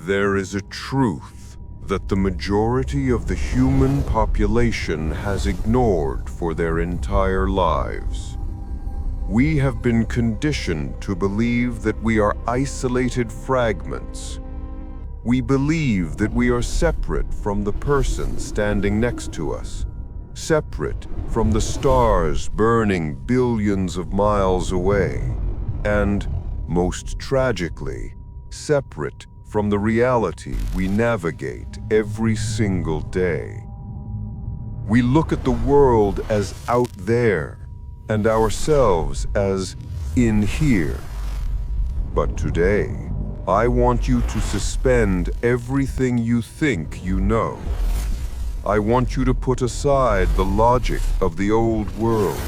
There is a truth that the majority of the human population has ignored for their entire lives. We have been conditioned to believe that we are isolated fragments. We believe that we are separate from the person standing next to us, separate from the stars burning billions of miles away, and, most tragically, separate from the reality we navigate every single day. We look at the world as out there and ourselves as in here. But today, I want you to suspend everything you think you know. I want you to put aside the logic of the old world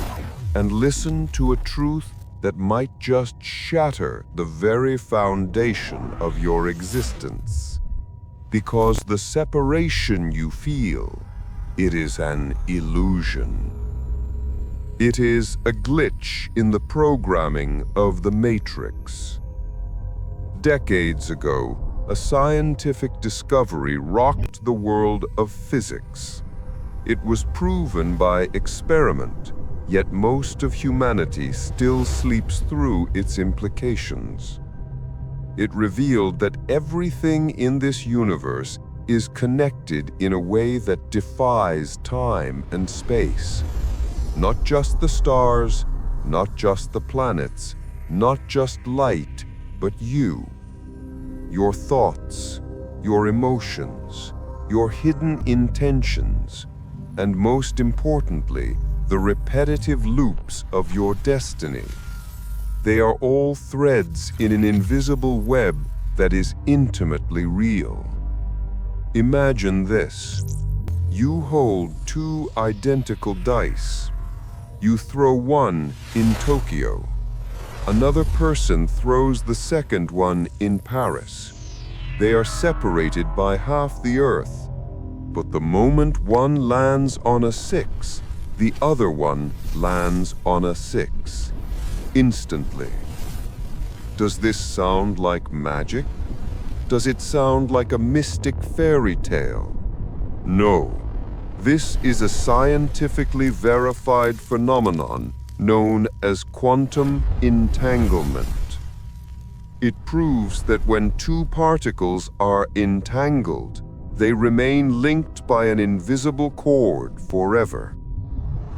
and listen to a truth that might just shatter the very foundation of your existence. Because the separation you feel, it is an illusion. It is a glitch in the programming of the Matrix. Decades ago, a scientific discovery rocked the world of physics. It was proven by experiment, yet most of humanity still sleeps through its implications. It revealed that everything in this universe is connected in a way that defies time and space. Not just the stars, not just the planets, not just light, but you. Your thoughts, your emotions, your hidden intentions, and most importantly, the repetitive loops of your destiny. They are all threads in an invisible web that is intimately real. Imagine this. You hold two identical dice. You throw one in Tokyo. Another person throws the second one in Paris. They are separated by half the earth. But the moment one lands on a 6, the other one lands on a 6. Instantly. Does this sound like magic? Does it sound like a mystic fairy tale? No. This is a scientifically verified phenomenon known as quantum entanglement. It proves that when two particles are entangled, they remain linked by an invisible cord forever.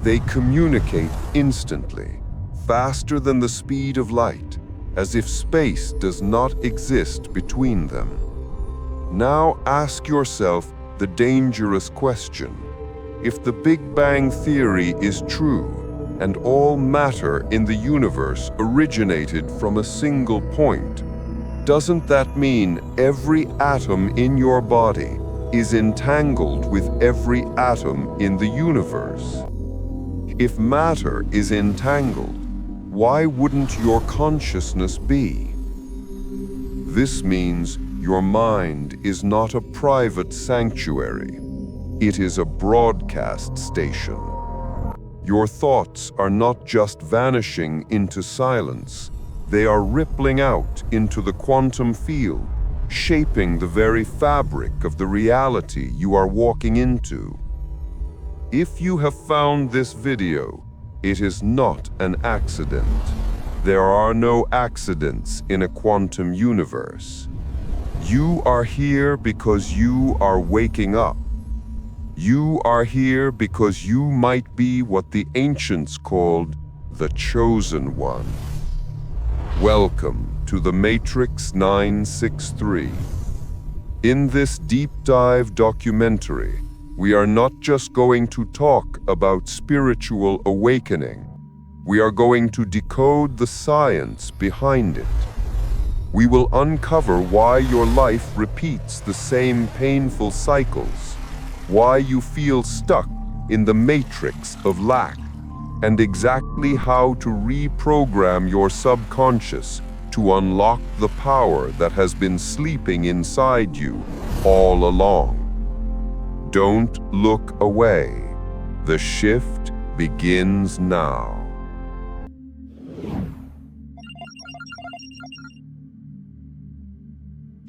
They communicate instantly, faster than the speed of light, as if space does not exist between them. Now ask yourself the dangerous question. If the Big Bang Theory is true, and all matter in the universe originated from a single point, doesn't that mean every atom in your body is entangled with every atom in the universe? If matter is entangled, why wouldn't your consciousness be? This means your mind is not a private sanctuary. It is a broadcast station. Your thoughts are not just vanishing into silence. They are rippling out into the quantum field, shaping the very fabric of the reality you are walking into. If you have found this video, it is not an accident. There are no accidents in a quantum universe. You are here because you are waking up. You are here because you might be what the ancients called the chosen one. Welcome to the Matrix 963. In this deep dive documentary, we are not just going to talk about spiritual awakening. We are going to decode the science behind it. We will uncover why your life repeats the same painful cycles, why you feel stuck in the matrix of lack, and exactly how to reprogram your subconscious to unlock the power that has been sleeping inside you all along. Don't look away. The shift begins now.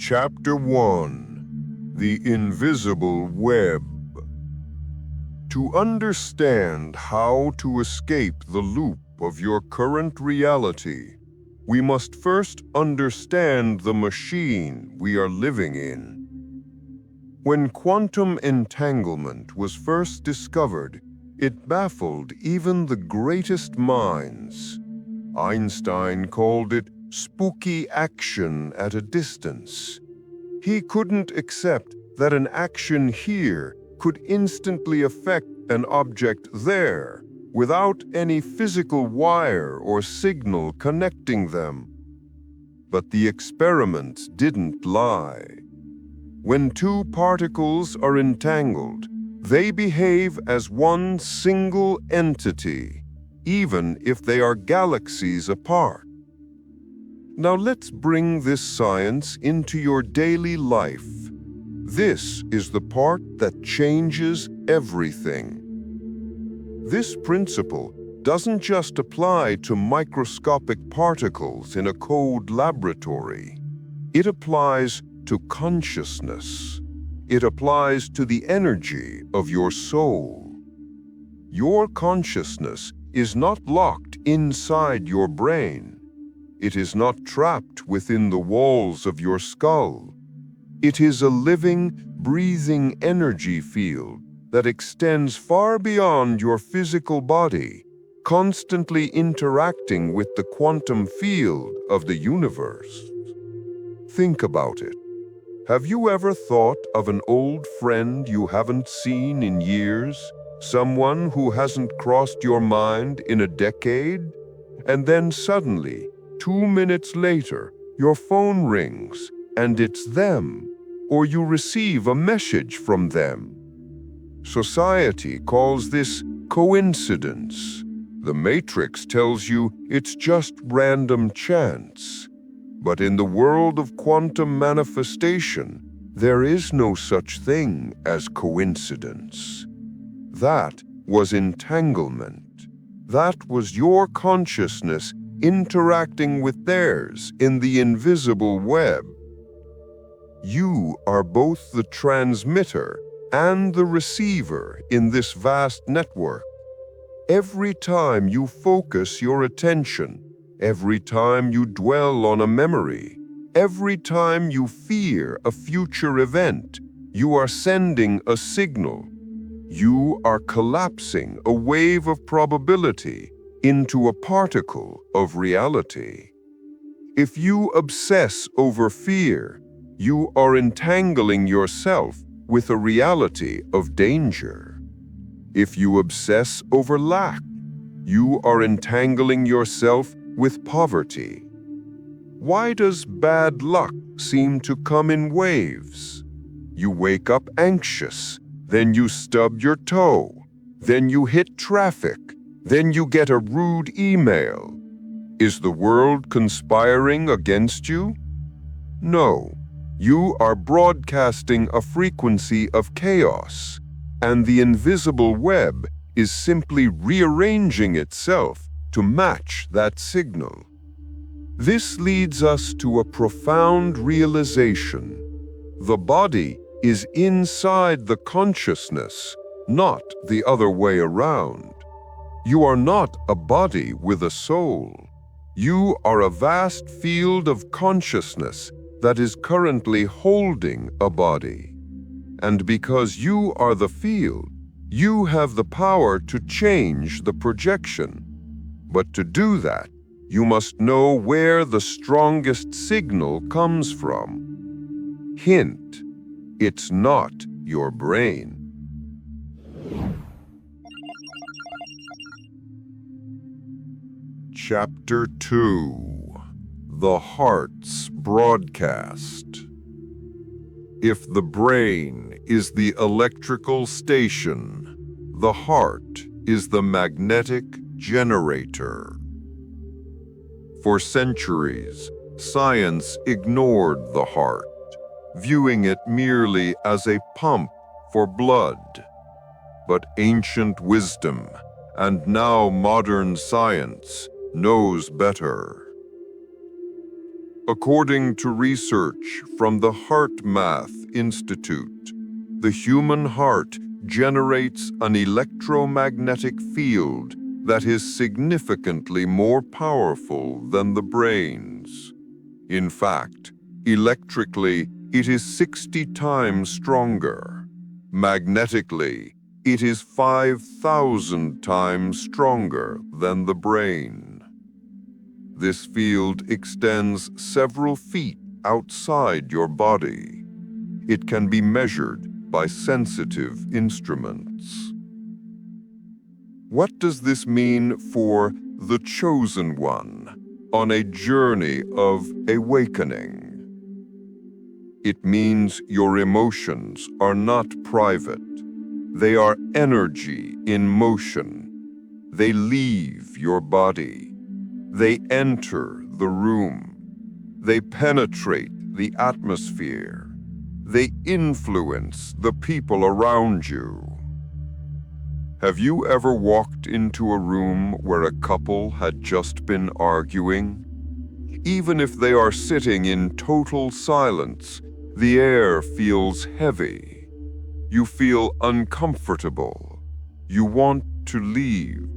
Chapter 1: The Invisible Web. To understand how to escape the loop of your current reality, we must first understand the machine we are living in. When quantum entanglement was first discovered, it baffled even the greatest minds. Einstein called it spooky action at a distance. He couldn't accept that an action here could instantly affect an object there without any physical wire or signal connecting them. But the experiments didn't lie. When two particles are entangled, they behave as one single entity, even if they are galaxies apart. Now let's bring this science into your daily life. This is the part that changes everything. This principle doesn't just apply to microscopic particles in a cold laboratory. It applies to consciousness. It applies to the energy of your soul. Your consciousness is not locked inside your brain. It is not trapped within the walls of your skull. It is a living, breathing energy field that extends far beyond your physical body, constantly interacting with the quantum field of the universe. Think about it. Have you ever thought of an old friend you haven't seen in years? Someone who hasn't crossed your mind in a decade? And then suddenly, 2 minutes later, your phone rings and it's them, or you receive a message from them. Society calls this coincidence. The Matrix tells you it's just random chance. But in the world of quantum manifestation, there is no such thing as coincidence. That was entanglement. That was your consciousness interacting with theirs in the invisible web. You are both the transmitter and the receiver in this vast network. Every time you focus your attention, every time you dwell on a memory, every time you fear a future event, you are sending a signal. You are collapsing a wave of probability into a particle of reality. If you obsess over fear, you are entangling yourself with a reality of danger. If you obsess over lack, you are entangling yourself with poverty. Why does bad luck seem to come in waves? You wake up anxious, then you stub your toe, then you hit traffic, then you get a rude email. Is the world conspiring against you? No. You are broadcasting a frequency of chaos, and the invisible web is simply rearranging itself to match that signal. This leads us to a profound realization. The body is inside the consciousness, not the other way around. You are not a body with a soul. You are a vast field of consciousness that is currently holding a body. And because you are the field, you have the power to change the projection. But to do that, you must know where the strongest signal comes from. Hint: it's not your brain. Chapter 2: The Heart's Broadcast. If the brain is the electrical station, the heart is the magnetic generator. For centuries, science ignored the heart, viewing it merely as a pump for blood. But ancient wisdom, and now modern science, knows better. According to research from the HeartMath Institute, the human heart generates an electromagnetic field that is significantly more powerful than the brain's. In fact, electrically, it is 60 times stronger. Magnetically, it is 5,000 times stronger than the brain. This field extends several feet outside your body. It can be measured by sensitive instruments. What does this mean for the chosen one on a journey of awakening? It means your emotions are not private. They are energy in motion. They leave your body. They enter the room. They penetrate the atmosphere. They influence the people around you. Have you ever walked into a room where a couple had just been arguing? Even if they are sitting in total silence, the air feels heavy. You feel uncomfortable. You want to leave.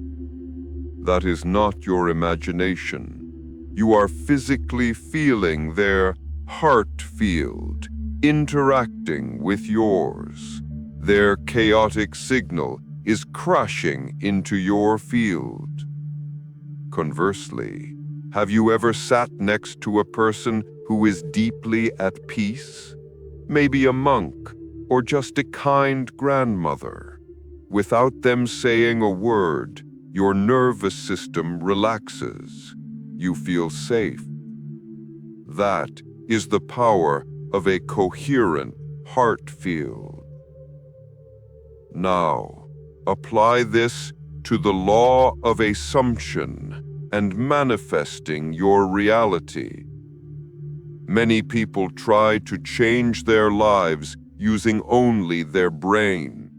That is not your imagination. You are physically feeling their heart field interacting with yours. Their chaotic signal is crashing into your field. Conversely, have you ever sat next to a person who is deeply at peace? Maybe a monk or just a kind grandmother. Without them saying a word, your nervous system relaxes. You feel safe. That is the power of a coherent heart field. Now, apply this to the law of assumption and manifesting your reality. Many people try to change their lives using only their brain.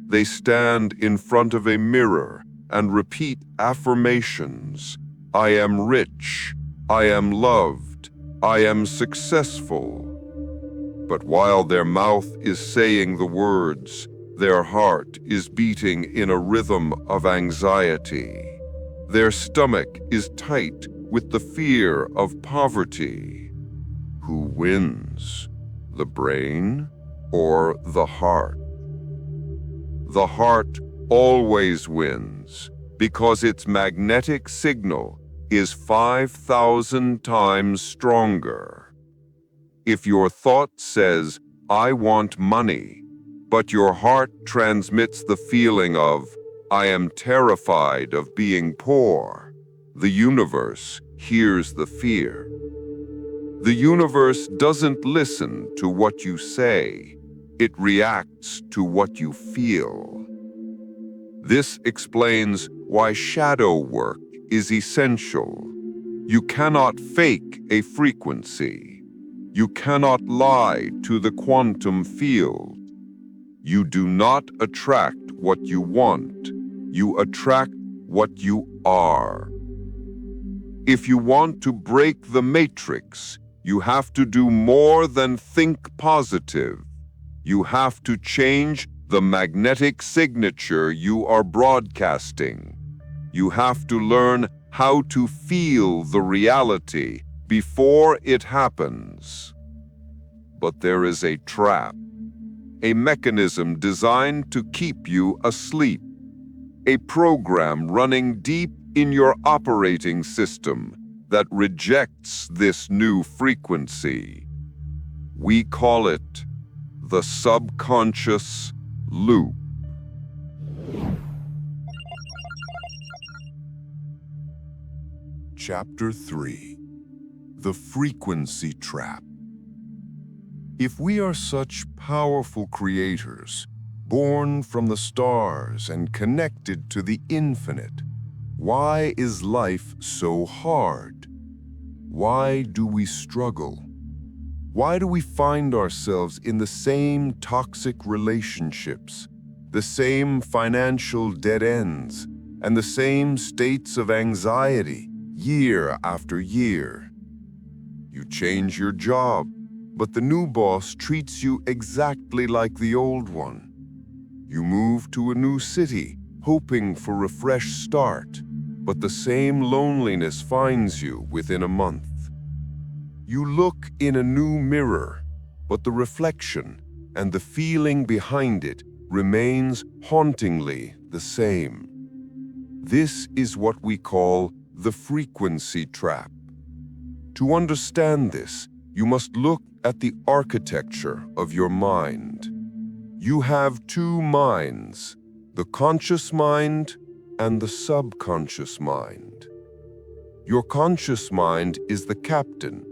They stand in front of a mirror and repeat affirmations. I am rich. I am loved. I am successful. But while their mouth is saying the words, their heart is beating in a rhythm of anxiety. Their stomach is tight with the fear of poverty. Who wins, the brain or the heart? The heart always wins because its magnetic signal is 5,000 times stronger. If your thought says, I want money, but your heart transmits the feeling of, I am terrified of being poor, the universe hears the fear. The universe doesn't listen to what you say. It reacts to what you feel. This explains why shadow work is essential. You cannot fake a frequency. You cannot lie to the quantum field. You do not attract what you want. You attract what you are. If you want to break the matrix, you have to do more than think positive. You have to change the magnetic signature you are broadcasting. You have to learn how to feel the reality before it happens. But there is a trap, a mechanism designed to keep you asleep, a program running deep in your operating system that rejects this new frequency. We call it the subconscious loop. Chapter 3: The Frequency Trap. If we are such powerful creators, born from the stars and connected to the infinite, why is life so hard? Why do we struggle? Why do we find ourselves in the same toxic relationships, the same financial dead ends, and the same states of anxiety year after year? You change your job, but the new boss treats you exactly like the old one. You move to a new city, hoping for a fresh start, but the same loneliness finds you within a month. You look in a new mirror, but the reflection and the feeling behind it remains hauntingly the same. This is what we call the frequency trap. To understand this, you must look at the architecture of your mind. You have two minds, the conscious mind and the subconscious mind. Your conscious mind is the captain.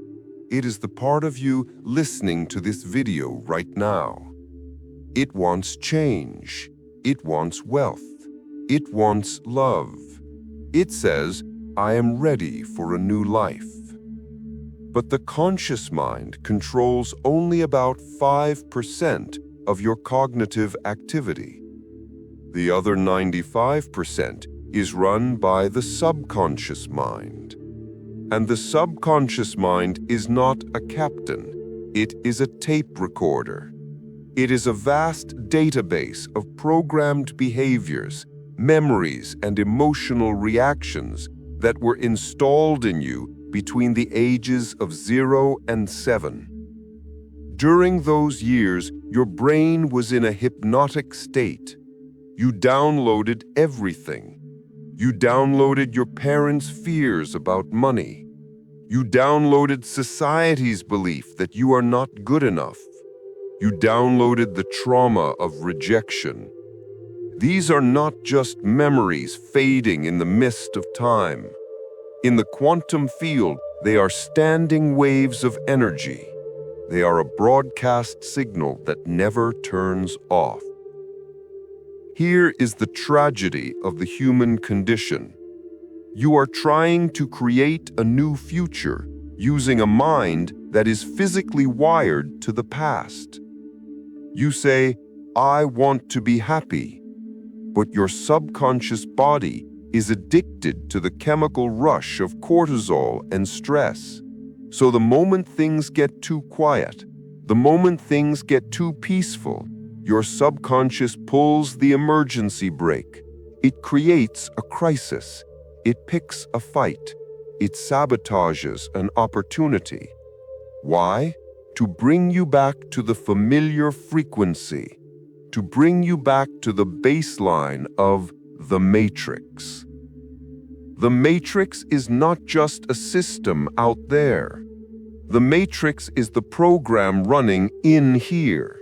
It is the part of you listening to this video right now. It wants change. It wants wealth. It wants love. It says, I am ready for a new life. But the conscious mind controls only about 5% of your cognitive activity. The other 95% is run by the subconscious mind. And the subconscious mind is not a captain. It is a tape recorder. It is a vast database of programmed behaviors, memories, and emotional reactions that were installed in you between the ages of 0 and 7. During those years, your brain was in a hypnotic state. You downloaded everything. You downloaded your parents' fears about money. You downloaded society's belief that you are not good enough. You downloaded the trauma of rejection. These are not just memories fading in the mist of time. In the quantum field, they are standing waves of energy. They are a broadcast signal that never turns off. Here is the tragedy of the human condition. You are trying to create a new future using a mind that is physically wired to the past. You say, I want to be happy, but your subconscious body is addicted to the chemical rush of cortisol and stress. So the moment things get too quiet, the moment things get too peaceful, your subconscious pulls the emergency brake. It creates a crisis. It picks a fight. It sabotages an opportunity. Why? To bring you back to the familiar frequency, to bring you back to the baseline of the matrix. The matrix is not just a system out there. The matrix is the program running in here.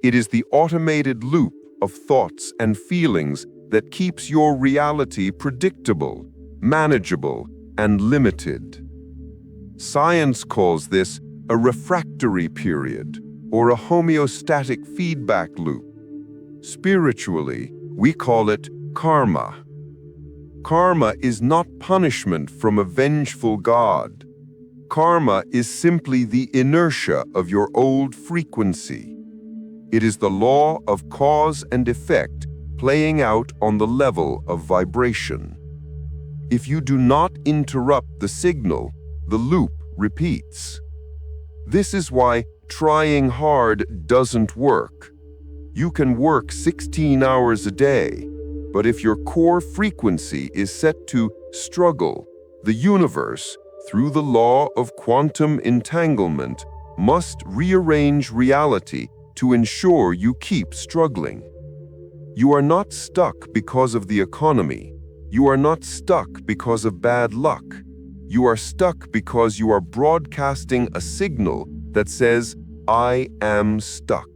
It is the automated loop of thoughts and feelings that keeps your reality predictable, manageable, and limited. Science calls this a refractory period or a homeostatic feedback loop. Spiritually, we call it karma. Karma is not punishment from a vengeful God. Karma is simply the inertia of your old frequency. It is the law of cause and effect playing out on the level of vibration. If you do not interrupt the signal, the loop repeats. This is why trying hard doesn't work. You can work 16 hours a day, but if your core frequency is set to struggle, the universe, through the law of quantum entanglement, must rearrange reality to ensure you keep struggling. You are not stuck because of the economy. You are not stuck because of bad luck. You are stuck because you are broadcasting a signal that says, I am stuck.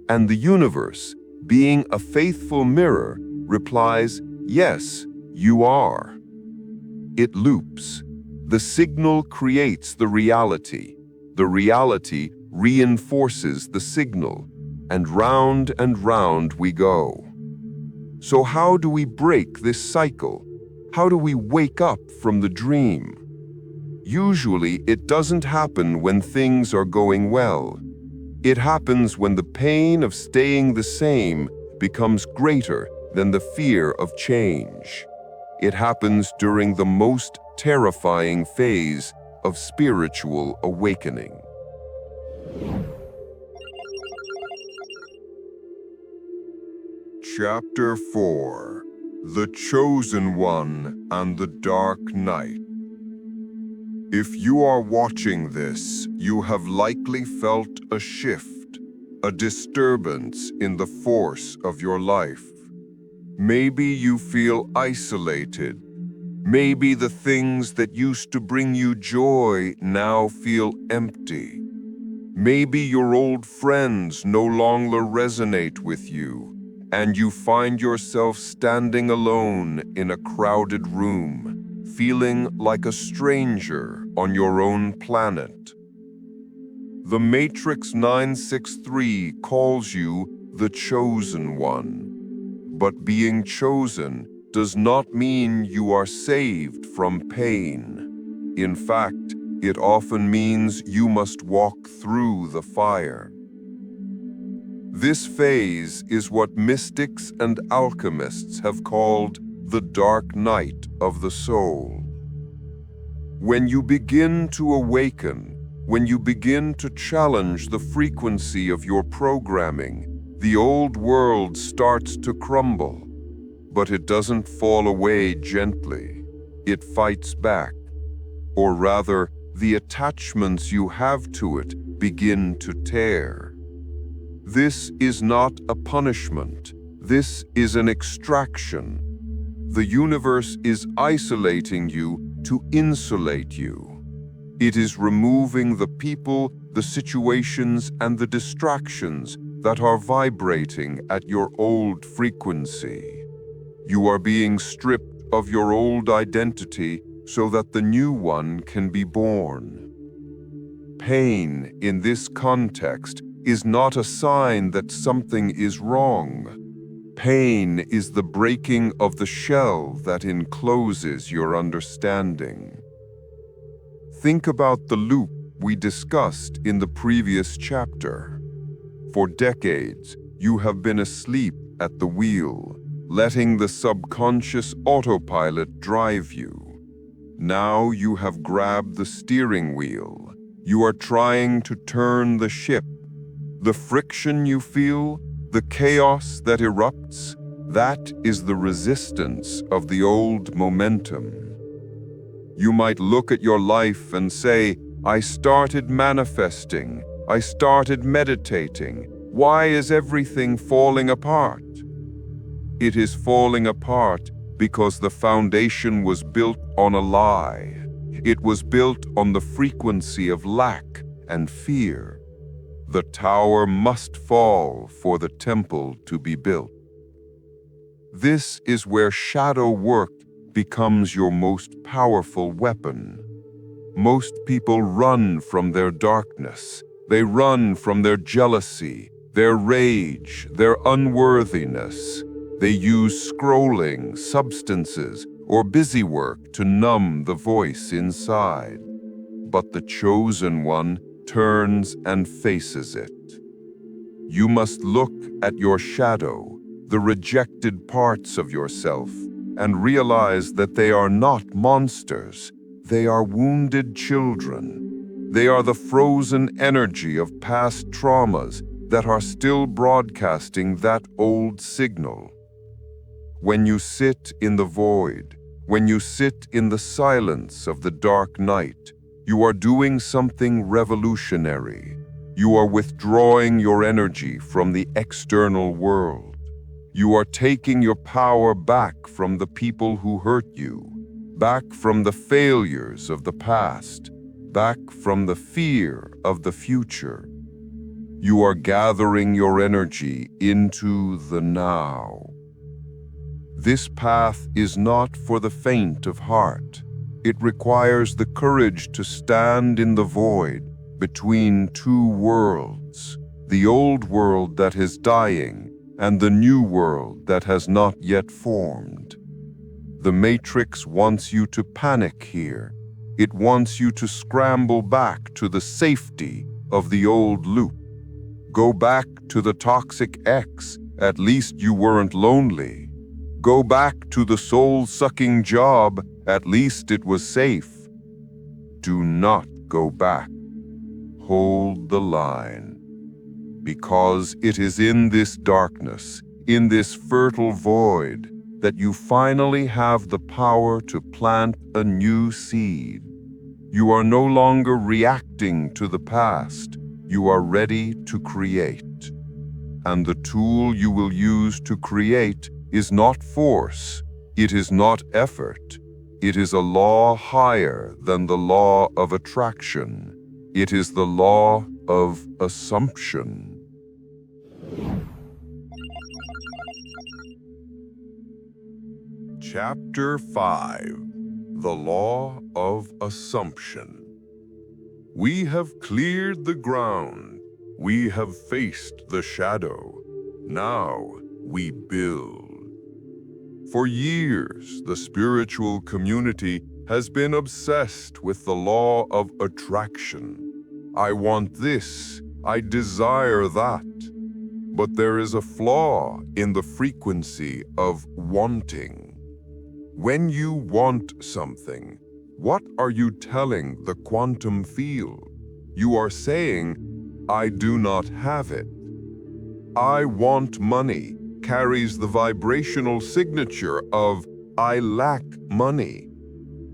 And the universe, being a faithful mirror, replies, yes, you are. It loops. The signal creates the reality. The reality reinforces the signal. And round we go. So how do we break this cycle? How do we wake up from the dream? Usually, it doesn't happen when things are going well. It happens when the pain of staying the same becomes greater than the fear of change. It happens during the most terrifying phase of spiritual awakening. Chapter 4: The Chosen One and the Dark Night. If you are watching this, you have likely felt a shift, a disturbance in the force of your life. Maybe you feel isolated. Maybe the things that used to bring you joy now feel empty. Maybe your old friends no longer resonate with you, and you find yourself standing alone in a crowded room, feeling like a stranger on your own planet. The Matrix 963 calls you the Chosen One. But being chosen does not mean you are saved from pain. In fact, it often means you must walk through the fire. This phase is what mystics and alchemists have called the dark night of the soul. When you begin to awaken, when you begin to challenge the frequency of your programming, the old world starts to crumble. But it doesn't fall away gently. It fights back. Or rather, the attachments you have to it begin to tear. This is not a punishment. This is an extraction. The universe is isolating you to insulate you. It is removing the people, the situations, and the distractions that are vibrating at your old frequency. You are being stripped of your old identity so that the new one can be born. Pain in this context is not a sign that something is wrong. Pain is the breaking of the shell that encloses your understanding. Think about the loop we discussed in the previous chapter. For decades, you have been asleep at the wheel, letting the subconscious autopilot drive you. Now you have grabbed the steering wheel. You are trying to turn the ship. The friction you feel, the chaos that erupts, that is the resistance of the old momentum. You might look at your life and say, I started manifesting, I started meditating. Why is everything falling apart? It is falling apart because the foundation was built on a lie. It was built on the frequency of lack and fear. The tower must fall for the temple to be built. This is where shadow work becomes your most powerful weapon. Most people run from their darkness. They run from their jealousy, their rage, their unworthiness. They use scrolling, substances, or busy work to numb the voice inside. But the chosen one turns and faces it. You must look at your shadow, the rejected parts of yourself, and realize that they are not monsters. They are wounded children. They are the frozen energy of past traumas that are still broadcasting that old signal. When you sit in the void, when you sit in the silence of the dark night, you are doing something revolutionary. You are withdrawing your energy from the external world. You are taking your power back from the people who hurt you, back from the failures of the past, back from the fear of the future. You are gathering your energy into the now. This path is not for the faint of heart. It requires the courage to stand in the void between two worlds, the old world that is dying and the new world that has not yet formed. The Matrix wants you to panic here. It wants you to scramble back to the safety of the old loop. Go back to the toxic ex. At least you weren't lonely. Go back to the soul-sucking job. At least it was safe. Do not go back. Hold the line. Because it is in this darkness, in this fertile void, that you finally have the power to plant a new seed. You are no longer reacting to the past. You are ready to create. And the tool you will use to create is not force. It is not effort. It is a law higher than the law of attraction. It is the law of assumption. Chapter 5. The Law of Assumption. We have cleared the ground. We have faced the shadow. Now we build. For years, the spiritual community has been obsessed with the law of attraction. I want this. I desire that. But there is a flaw in the frequency of wanting. When you want something, what are you telling the quantum field? You are saying, I do not have it. I want money carries the vibrational signature of I lack money.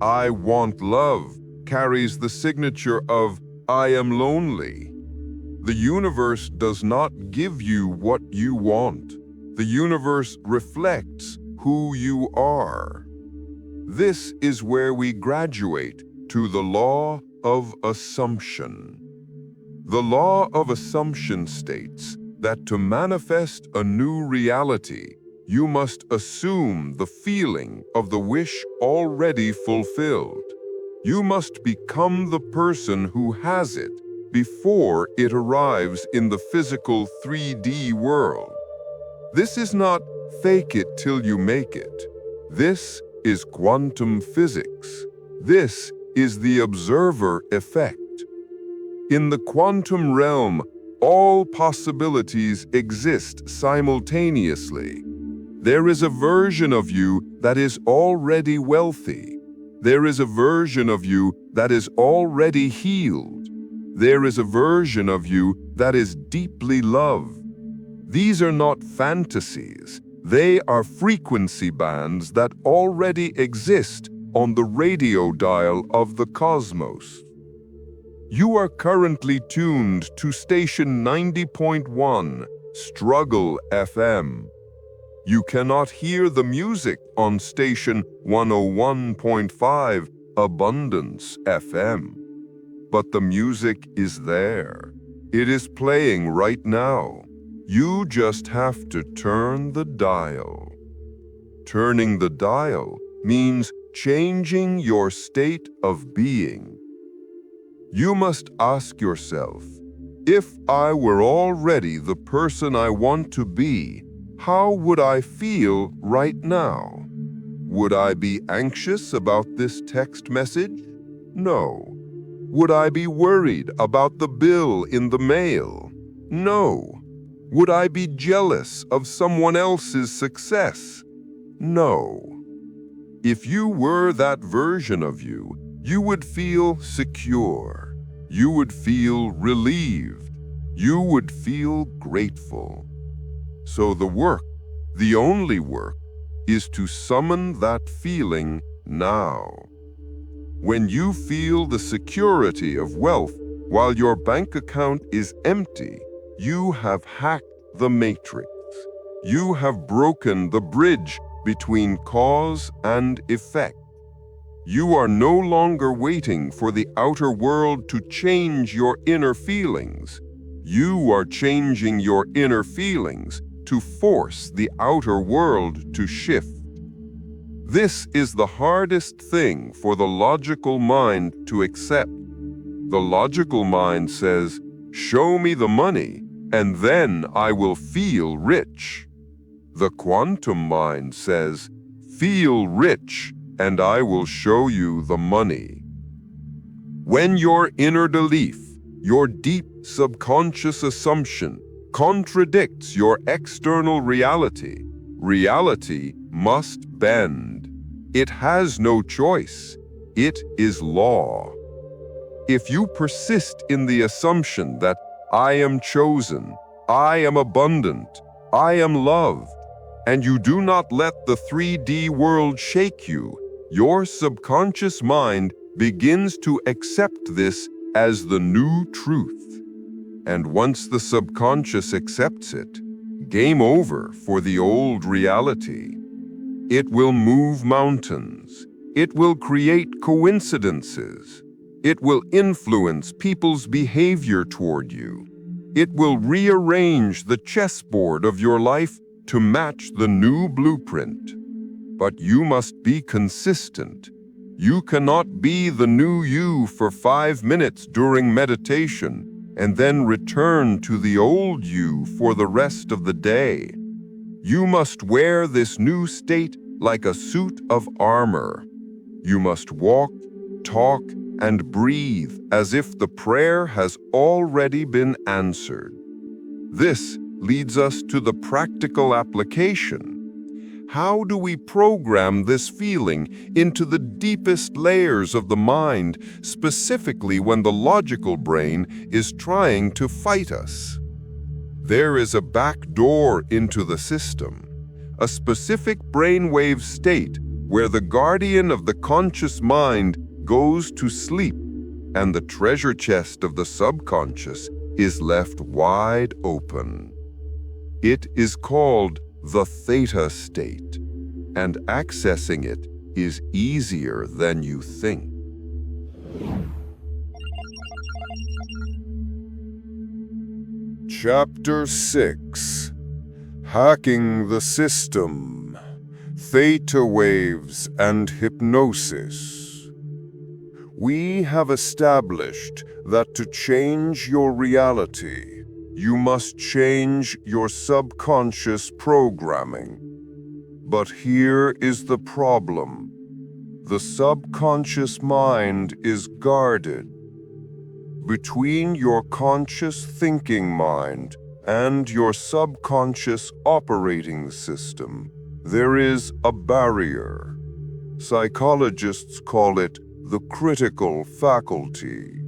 I want love carries the signature of I am lonely. The universe does not give you what you want. The universe reflects who you are. This is where we graduate to the law of assumption. The law of assumption states that to manifest a new reality, you must assume the feeling of the wish already fulfilled. You must become the person who has it before it arrives in the physical 3D world. This is not fake it till you make it. This is quantum physics. This is the observer effect. In the quantum realm, all possibilities exist simultaneously. There is a version of you that is already wealthy. There is a version of you that is already healed. There is a version of you that is deeply loved. These are not fantasies. They are frequency bands that already exist on the radio dial of the cosmos. You are currently tuned to station 90.1, Struggle FM. You cannot hear the music on station 101.5, Abundance FM. But the music is there. It is playing right now. You just have to turn the dial. Turning the dial means changing your state of being. You must ask yourself, if I were already the person I want to be, how would I feel right now? Would I be anxious about this text message? No. Would I be worried about the bill in the mail? No. Would I be jealous of someone else's success? No. If you were that version of you, you would feel secure. You would feel relieved. You would feel grateful. So the work, the only work, is to summon that feeling now. When you feel the security of wealth while your bank account is empty, you have hacked the matrix. You have broken the bridge between cause and effect. You are no longer waiting for the outer world to change your inner feelings. You are changing your inner feelings to force the outer world to shift. This is the hardest thing for the logical mind to accept. The logical mind says, "Show me the money, and then I will feel rich." The quantum mind says, "Feel rich, and I will show you the money." When your inner belief, your deep subconscious assumption, contradicts your external reality, reality must bend. It has no choice. It is law. If you persist in the assumption that I am chosen, I am abundant, I am loved, and you do not let the 3D world shake you, your subconscious mind begins to accept this as the new truth. And once the subconscious accepts it, game over for the old reality. It will move mountains. It will create coincidences. It will influence people's behavior toward you. It will rearrange the chessboard of your life to match the new blueprint. But you must be consistent. You cannot be the new you for 5 minutes during meditation and then return to the old you for the rest of the day. You must wear this new state like a suit of armor. You must walk, talk, and breathe as if the prayer has already been answered. This leads us to the practical application. How do we program this feeling into the deepest layers of the mind, specifically when the logical brain is trying to fight us? There is a back door into the system, a specific brainwave state where the guardian of the conscious mind goes to sleep and the treasure chest of the subconscious is left wide open. It is called the Theta state, and accessing it is easier than you think. Chapter 6: Hacking the System, Theta Waves and Hypnosis. We have established that to change your reality, you must change your subconscious programming. But here is the problem. The subconscious mind is guarded. Between your conscious thinking mind and your subconscious operating system, there is a barrier. Psychologists call it the critical faculty,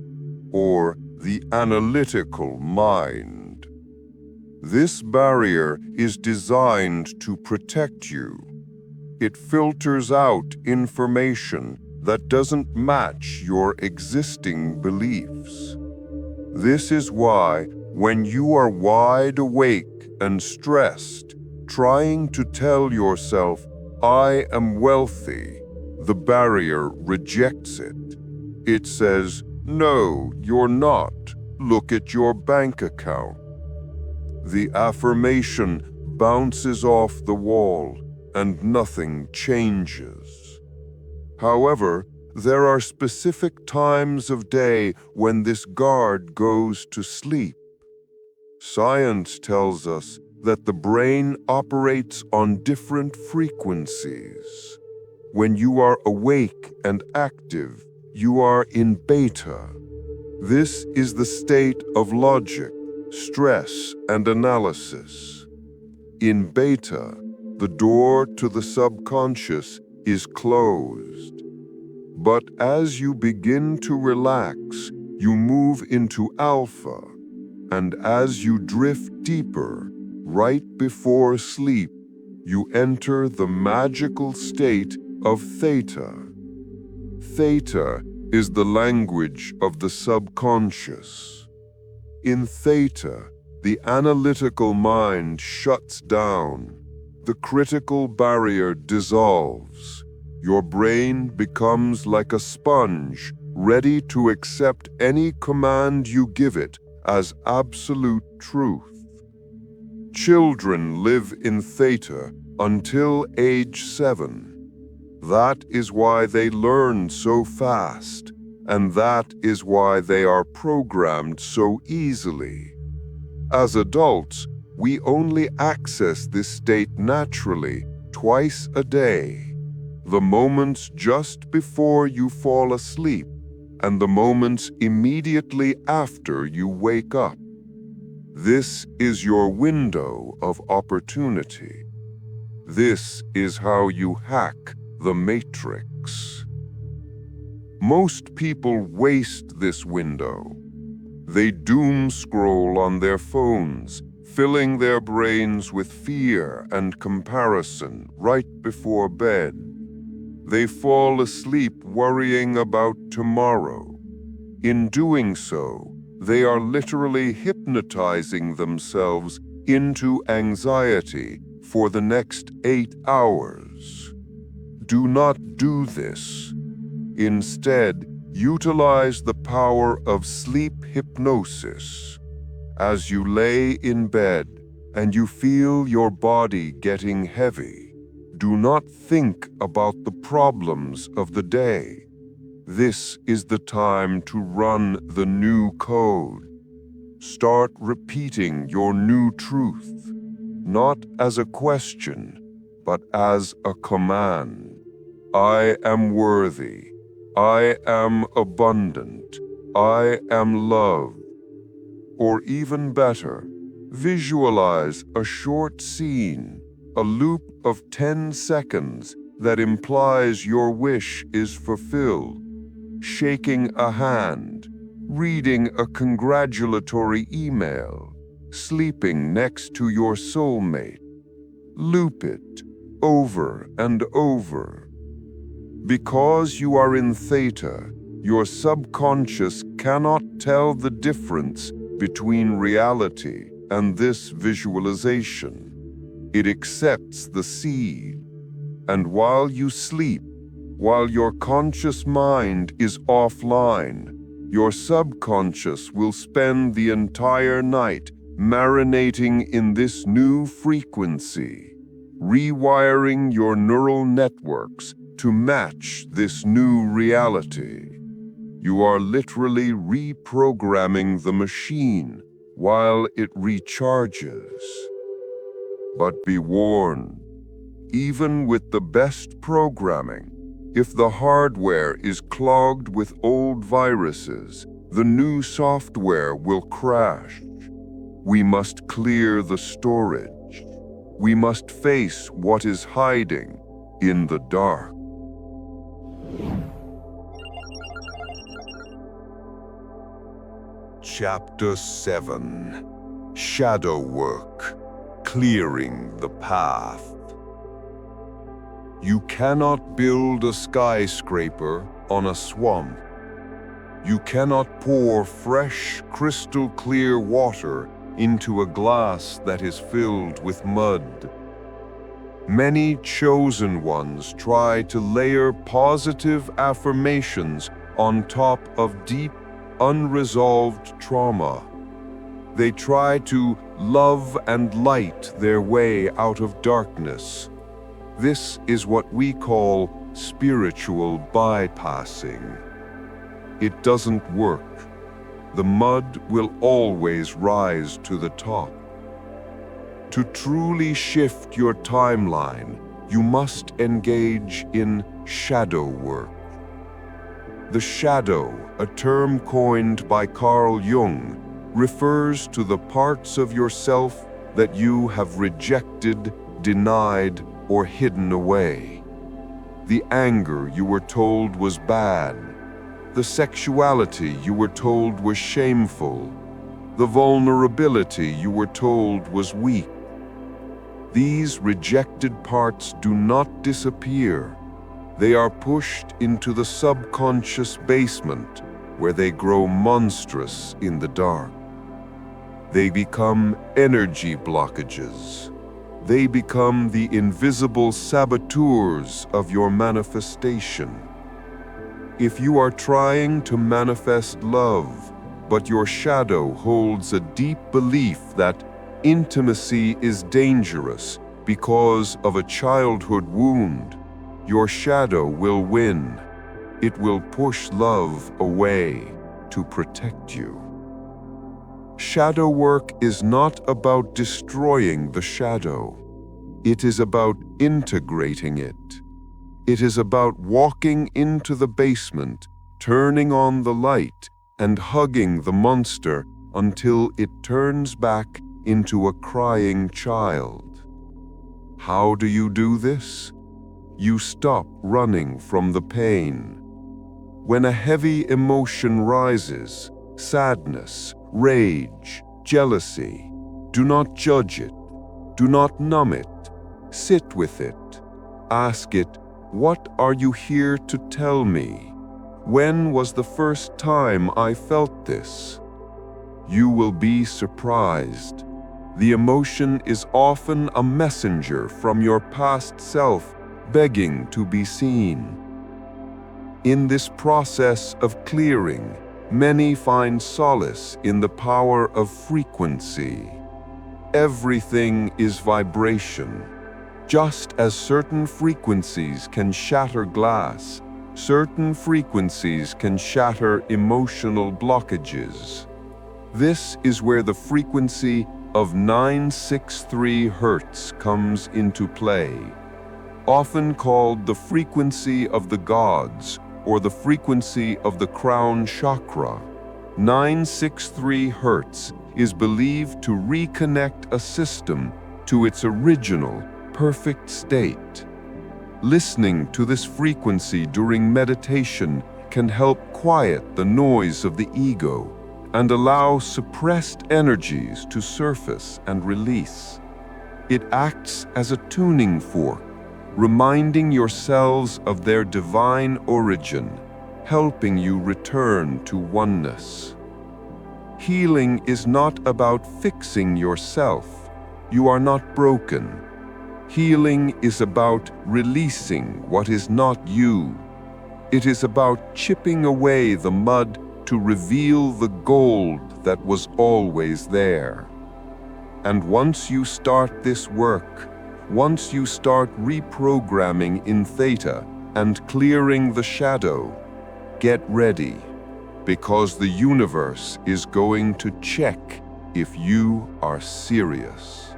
or the analytical mind. This barrier is designed to protect you. It filters out information that doesn't match your existing beliefs. This is why, when you are wide awake and stressed, trying to tell yourself, I am wealthy, the barrier rejects it. It says, no, you're not. Look at your bank account. The affirmation bounces off the wall and nothing changes. However, there are specific times of day when this guard goes to sleep. Science tells us that the brain operates on different frequencies. When you are awake and active, you are in beta. This is the state of logic, stress, and analysis. In beta, the door to the subconscious is closed. But as you begin to relax, you move into alpha. And as you drift deeper, right before sleep, you enter the magical state of Theta. Theta is the language of the subconscious. In Theta, the analytical mind shuts down. The critical barrier dissolves. Your brain becomes like a sponge, ready to accept any command you give it as absolute truth. Children live in Theta until age 7. That is why they learn so fast, and that is why they are programmed so easily. As adults, we only access this state naturally twice a day. The moments just before you fall asleep and the moments immediately after you wake up. This is your window of opportunity. This is how you hack the matrix. Most people waste this window. They doom scroll on their phones, filling their brains with fear and comparison right before bed. They fall asleep worrying about tomorrow. In doing so, they are literally hypnotizing themselves into anxiety for the next 8 hours. Do not do this. Instead, utilize the power of sleep hypnosis. As you lay in bed and you feel your body getting heavy, do not think about the problems of the day. This is the time to run the new code. Start repeating your new truth, not as a question, but as a command. I am worthy. I am abundant. I am love. Or even better, visualize a short scene, a loop of 10 seconds that implies your wish is fulfilled. Shaking a hand, reading a congratulatory email, sleeping next to your soulmate. Loop it over and over. Because you are in Theta, your subconscious cannot tell the difference between reality and this visualization. It accepts the seed. And while you sleep, while your conscious mind is offline, your subconscious will spend the entire night marinating in this new frequency, rewiring your neural networks to match this new reality. You are literally reprogramming the machine while it recharges. But be warned, even with the best programming, if the hardware is clogged with old viruses, the new software will crash. We must clear the storage. We must face what is hiding in the dark. Chapter 7. Shadow Work. Clearing the Path. You cannot build a skyscraper on a swamp. You cannot pour fresh, crystal-clear water into a glass that is filled with mud. Many chosen ones try to layer positive affirmations on top of deep, unresolved trauma. They try to love and light their way out of darkness. This is what we call spiritual bypassing. It doesn't work. The mud will always rise to the top. To truly shift your timeline, you must engage in shadow work. The shadow, a term coined by Carl Jung, refers to the parts of yourself that you have rejected, denied, or hidden away. The anger you were told was bad, the sexuality you were told was shameful, the vulnerability you were told was weak. These rejected parts do not disappear. They are pushed into the subconscious basement, where they grow monstrous in the dark. They become energy blockages. They become the invisible saboteurs of your manifestation. If you are trying to manifest love, but your shadow holds a deep belief that intimacy is dangerous because of a childhood wound, your shadow will win. It will push love away to protect you. Shadow work is not about destroying the shadow. It is about integrating it. It is about walking into the basement, turning on the light, and hugging the monster until it turns back into a crying child. How do you do this? You stop running from the pain. When a heavy emotion rises, sadness, rage, jealousy, do not judge it. Do not numb it. Sit with it. Ask it, "What are you here to tell me? When was the first time I felt this?" You will be surprised. The emotion is often a messenger from your past self begging to be seen. In this process of clearing, many find solace in the power of frequency. Everything is vibration. Just as certain frequencies can shatter glass, certain frequencies can shatter emotional blockages. This is where the frequency of 963 Hz comes into play. Often called the frequency of the gods or the frequency of the crown chakra, 963 Hz is believed to reconnect a system to its original, perfect state. Listening to this frequency during meditation can help quiet the noise of the ego and allow suppressed energies to surface and release. It acts as a tuning fork, reminding your cells of their divine origin, helping you return to oneness. Healing is not about fixing yourself. You are not broken. Healing is about releasing what is not you. It is about chipping away the mud to reveal the gold that was always there. And once you start this work, once you start reprogramming in Theta and clearing the shadow, get ready, because the universe is going to check if you are serious.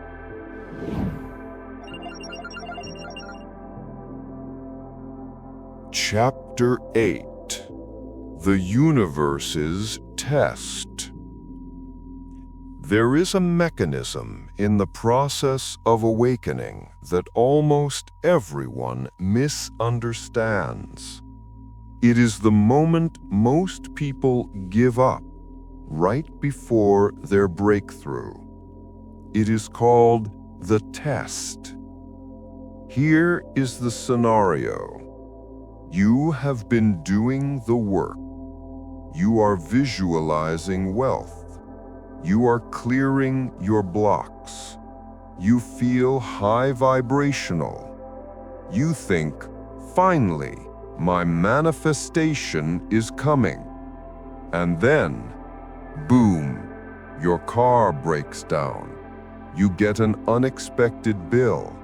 Chapter 8: The Universe's Test. There is a mechanism in the process of awakening that almost everyone misunderstands. It is the moment most people give up, right before their breakthrough. It is called the test. Here is the scenario. You have been doing the work. You are visualizing wealth. You are clearing your blocks. You feel high vibrational. You think, finally, my manifestation is coming. And then, boom, your car breaks down. You get an unexpected bill.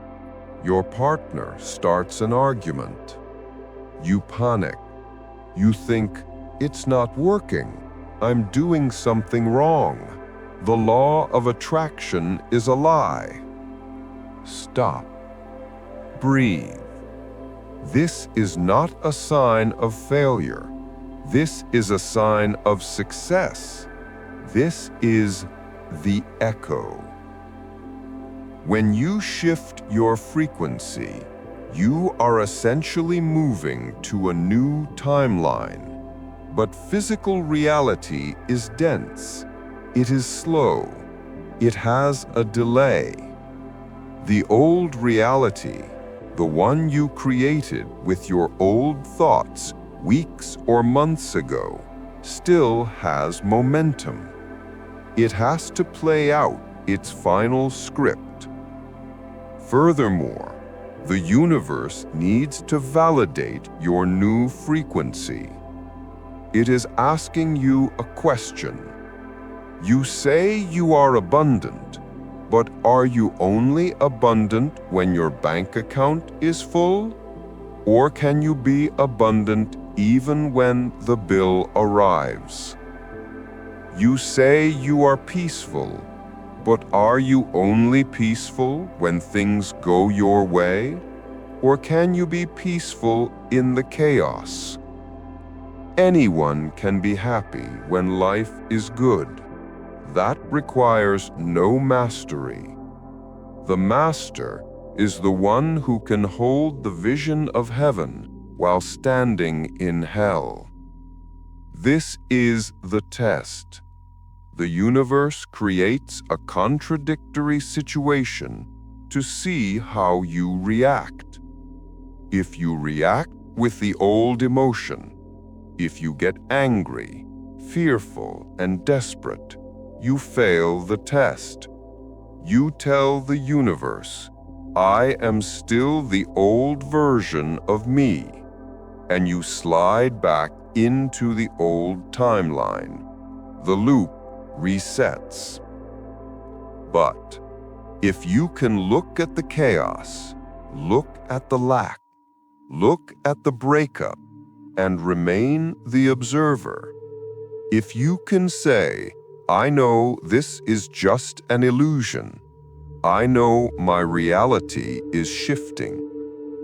Your partner starts an argument. You panic. You think, it's not working. I'm doing something wrong. The law of attraction is a lie. Stop. Breathe. This is not a sign of failure. This is a sign of success. This is the echo. When you shift your frequency, you are essentially moving to a new timeline. But physical reality is dense. It is slow. It has a delay. The old reality, the one you created with your old thoughts weeks or months ago, still has momentum. It has to play out its final script. Furthermore, the universe needs to validate your new frequency. It is asking you a question. You say you are abundant, but are you only abundant when your bank account is full? Or can you be abundant even when the bill arrives? You say you are peaceful, but are you only peaceful when things go your way? Or can you be peaceful in the chaos? Anyone can be happy when life is good. That requires no mastery. The master is the one who can hold the vision of heaven while standing in hell. This is the test. The universe creates a contradictory situation to see how you react. If you react with the old emotion, if you get angry, fearful, and desperate, you fail the test. You tell the universe, I am still the old version of me, and you slide back into the old timeline. The loop resets. But if you can look at the chaos, look at the lack, look at the breakup, and remain the observer, if you can say, I know this is just an illusion, I know my reality is shifting,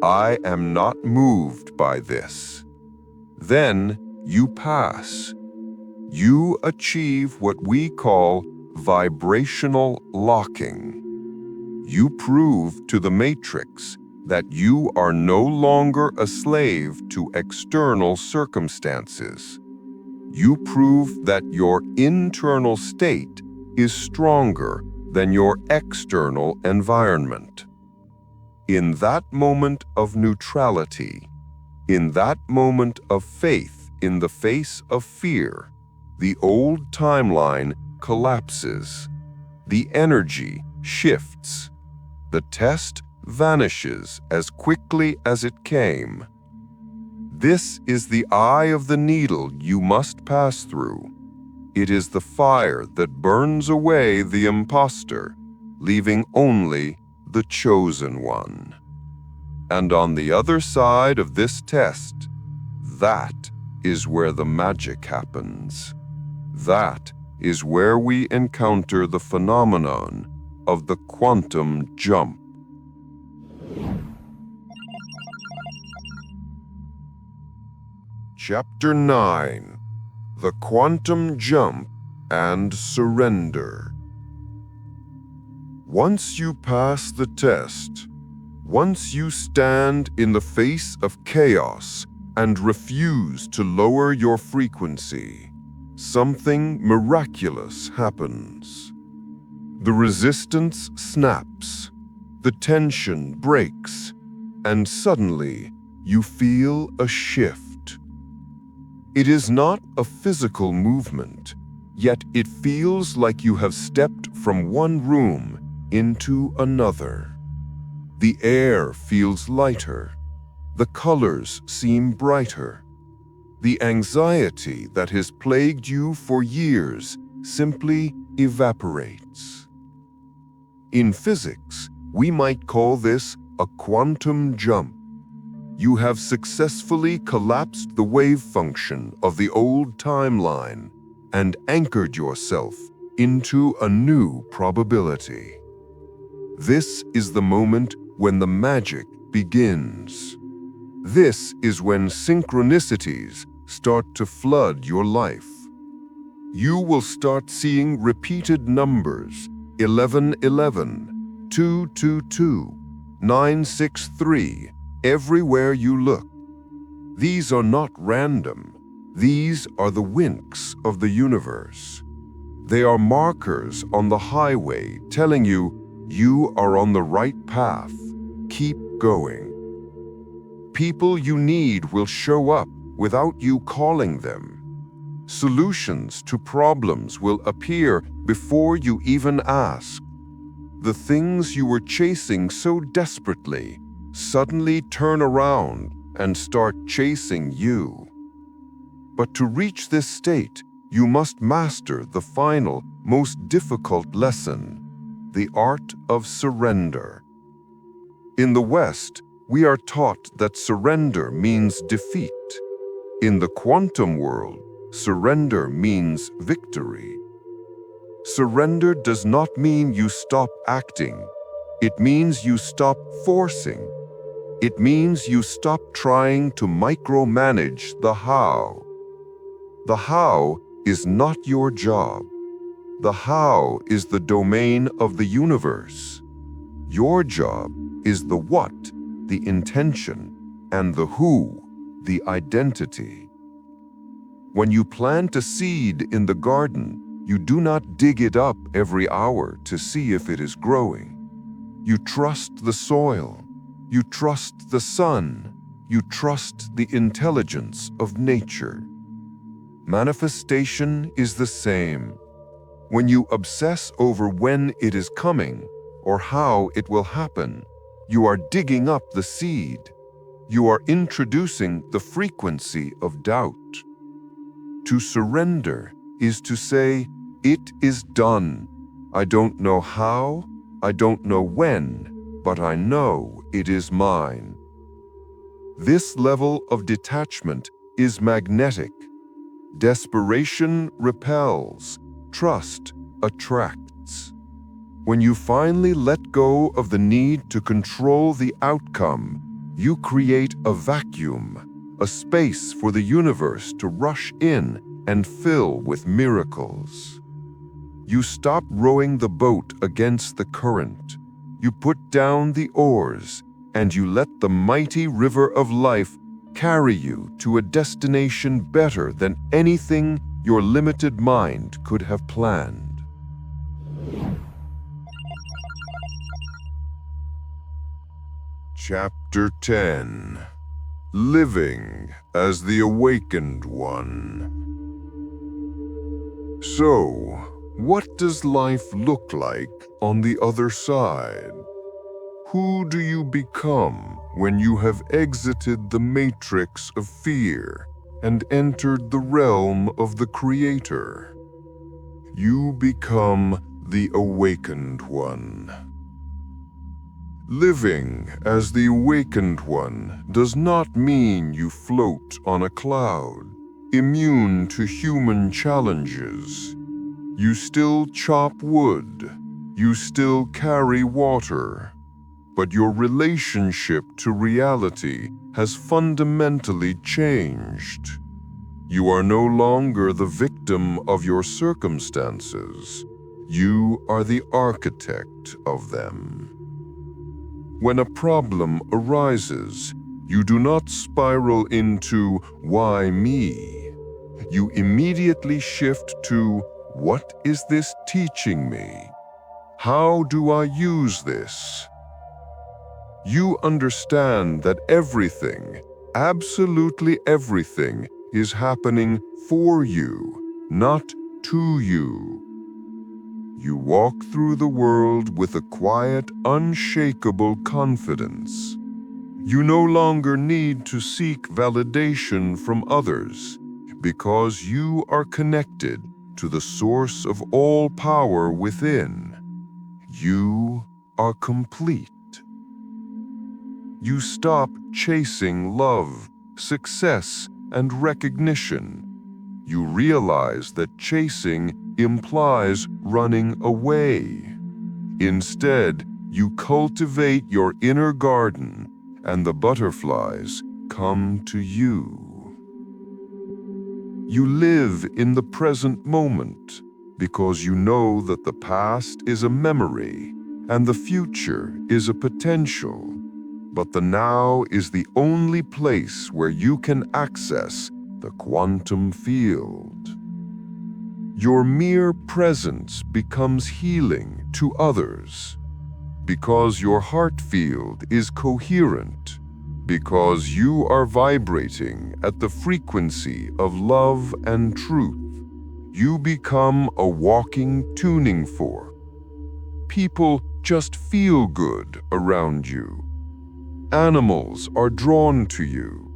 I am not moved by this, then you pass. You achieve what we call vibrational locking. You prove to the matrix that you are no longer a slave to external circumstances. You prove that your internal state is stronger than your external environment. In that moment of neutrality, in that moment of faith in the face of fear, the old timeline collapses. The energy shifts. The test vanishes as quickly as it came. This is the eye of the needle you must pass through. It is the fire that burns away the imposter, leaving only the chosen one. And on the other side of this test, that is where the magic happens. That is where we encounter the phenomenon of the quantum jump. Chapter 9: The Quantum Jump and Surrender. Once you pass the test, once you stand in the face of chaos and refuse to lower your frequency, something miraculous happens. The resistance snaps, the tension breaks, and suddenly you feel a shift. It is not a physical movement, yet it feels like you have stepped from one room into another. The air feels lighter. The colors seem brighter. The anxiety that has plagued you for years simply evaporates. In physics, we might call this a quantum jump. You have successfully collapsed the wave function of the old timeline and anchored yourself into a new probability. This is the moment when the magic begins. This is when synchronicities start to flood your life. You will start seeing repeated numbers: 1111, 222, 963, everywhere you look. These are not random. These are the winks of the universe. They are markers on the highway telling you you are on the right path. Keep going. People you need will show up without you calling them. Solutions to problems will appear before you even ask. The things you were chasing so desperately suddenly turn around and start chasing you. But to reach this state, you must master the final, most difficult lesson: the art of surrender. In the West, we are taught that surrender means defeat. In the quantum world, surrender means victory. Surrender does not mean you stop acting. It means you stop forcing. It means you stop trying to micromanage the how. The how is not your job. The how is the domain of the universe. Your job is the what, the intention, and the who, the identity. When you plant a seed in the garden, you do not dig it up every hour to see if it is growing. You trust the soil, you trust the sun, you trust the intelligence of nature. Manifestation is the same. When you obsess over when it is coming or how it will happen, you are digging up the seed. You are introducing the frequency of doubt. To surrender is to say, "It is done. I don't know how, I don't know when, but I know it is mine." This level of detachment is magnetic. Desperation repels, trust attracts. When you finally let go of the need to control the outcome, you create a vacuum, a space for the universe to rush in and fill with miracles. You stop rowing the boat against the current. You put down the oars, and you let the mighty river of life carry you to a destination better than anything your limited mind could have planned. Chapter 10. Living as the Awakened One. So, what does life look like on the other side? Who do you become when you have exited the matrix of fear and entered the realm of the Creator? You become the Awakened One. Living as the Awakened One does not mean you float on a cloud, immune to human challenges. You still chop wood, you still carry water, but your relationship to reality has fundamentally changed. You are no longer the victim of your circumstances. You are the architect of them. When a problem arises, you do not spiral into "why me?" You immediately shift to "what is this teaching me? How do I use this?" You understand that everything, absolutely everything, is happening for you, not to you. You walk through the world with a quiet, unshakable confidence. You no longer need to seek validation from others because you are connected to the source of all power within. You are complete. You stop chasing love, success, and recognition. You realize that chasing implies running away. Instead, you cultivate your inner garden, and the butterflies come to you. You live in the present moment because you know that the past is a memory and the future is a potential. But the now is the only place where you can access the quantum field. Your mere presence becomes healing to others because your heart field is coherent, because you are vibrating at the frequency of love and truth. You become a walking tuning fork. People just feel good around you. Animals are drawn to you.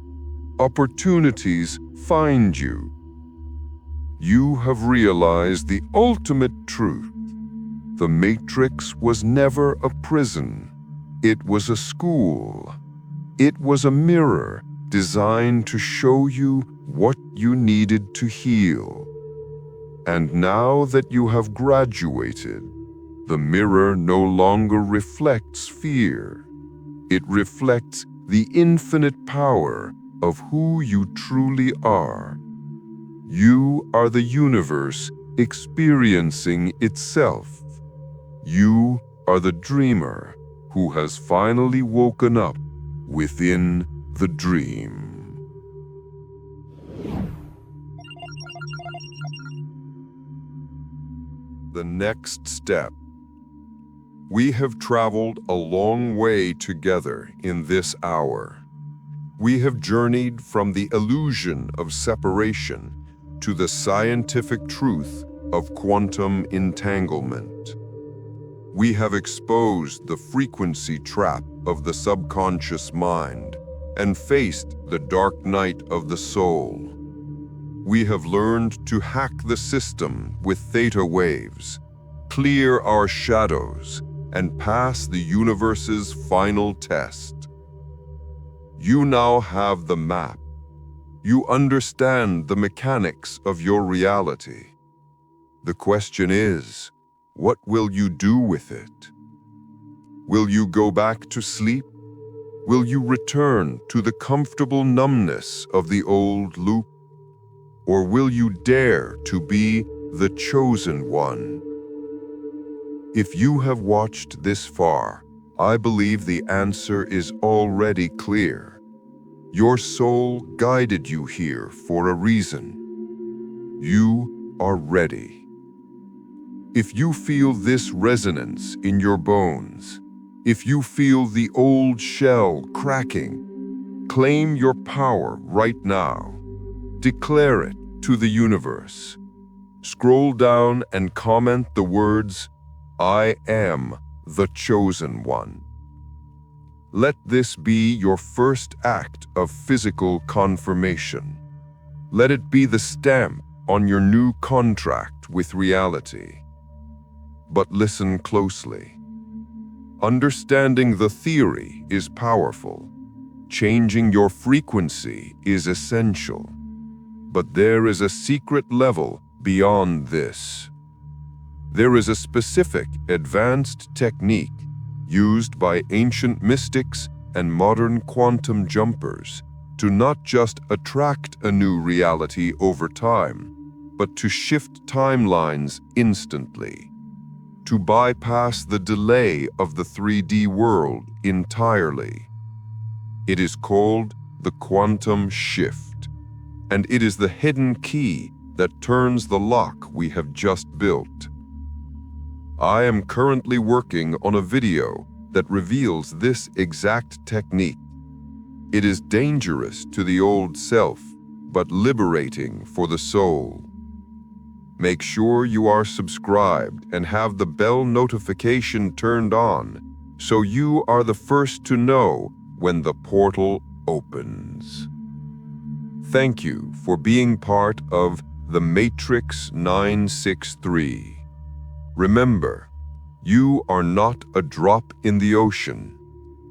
Opportunities find you. You have realized the ultimate truth. The Matrix was never a prison. It was a school. It was a mirror designed to show you what you needed to heal. And now that you have graduated, the mirror no longer reflects fear. It reflects the infinite power of who you truly are. You are the universe experiencing itself. You are the dreamer who has finally woken up within the dream. The next step. We have traveled a long way together in this hour. We have journeyed from the illusion of separation to the scientific truth of quantum entanglement. We have exposed the frequency trap of the subconscious mind and faced the dark night of the soul. We have learned to hack the system with theta waves, clear our shadows, and pass the universe's final test. You now have the map. You understand the mechanics of your reality. The question is, what will you do with it? Will you go back to sleep? Will you return to the comfortable numbness of the old loop? Or will you dare to be the chosen one? If you have watched this far, I believe the answer is already clear. Your soul guided you here for a reason. You are ready. If you feel this resonance in your bones, if you feel the old shell cracking, claim your power right now. Declare it to the universe. Scroll down and comment the words, "I am the chosen one." Let this be your first act of physical confirmation. Let it be the stamp on your new contract with reality. But listen closely. Understanding the theory is powerful. Changing your frequency is essential. But there is a secret level beyond this. There is a specific advanced technique used by ancient mystics and modern quantum jumpers to not just attract a new reality over time, but to shift timelines instantly, to bypass the delay of the 3D world entirely. It is called the quantum shift, and it is the hidden key that turns the lock we have just built. I am currently working on a video that reveals this exact technique. It is dangerous to the old self, but liberating for the soul. Make sure you are subscribed and have the bell notification turned on so you are the first to know when the portal opens. Thank you for being part of the Matrix 963. Remember, you are not a drop in the ocean.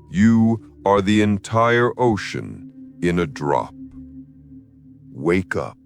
You are the entire ocean in a drop. Wake up.